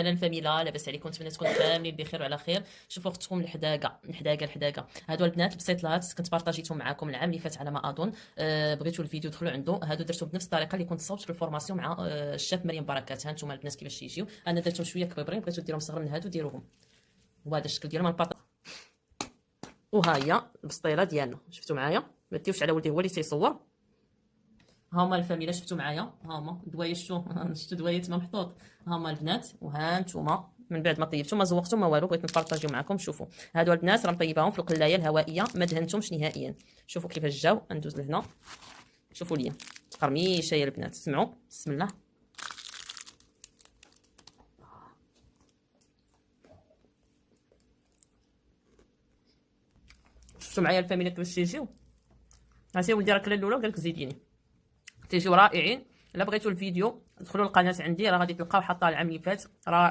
انا الفاميلا لاباس عليكم، نتمنى تكونوا كاملين بخير وعلى خير. شوفوا اختكم الحداقه هادو البنات البسيطلات كنت بارطاجيتهم معكم العام اللي فات على ما اظن. بغيتوا الفيديو دخلوا عنده، هادو درتهم بنفس الطريقه اللي كنت صوبت في الفورماسيون مع الشيف مريم بركات. ها نتوما البنات كيفاش يجيو، انا درتهم شويه كبيبرين، بغيتوا ديروهم صغر من هادو ديروهم، وهذا الشكل ديالهم الباط. وها هي البسطيله ديالنا، شفتوا معايا ما ديوش على ولدي هو اللي تيصور. ها هما الفاميلا، شفتوا معايا ها هما دوايش، شفتوا دوايات ما محطوط. ها هما البنات، وها نتوما من بعد ما طيبتو ما زوقتو ما والو، بغيت نبارطاجيو معكم. شوفوا هادو البنات راه مطيباهم في القلايه الهوائيه، ما دهنتهمش نهائيا. شوفوا كيفاش جاو، ندوز لهنا شوفوا ليا تقرميشه يا البنات. سمعوا بسم الله. شفتوا معايا الفاميلا كيفاش تيجيو. عرفتي ولدي راه كلا الاولى وقالك زيديني، تيجيو رائعين. الا بغيتوا الفيديو دخلوا للقناه عندي، راه غادي تلقاو حاطه العام اللي فات، رائع.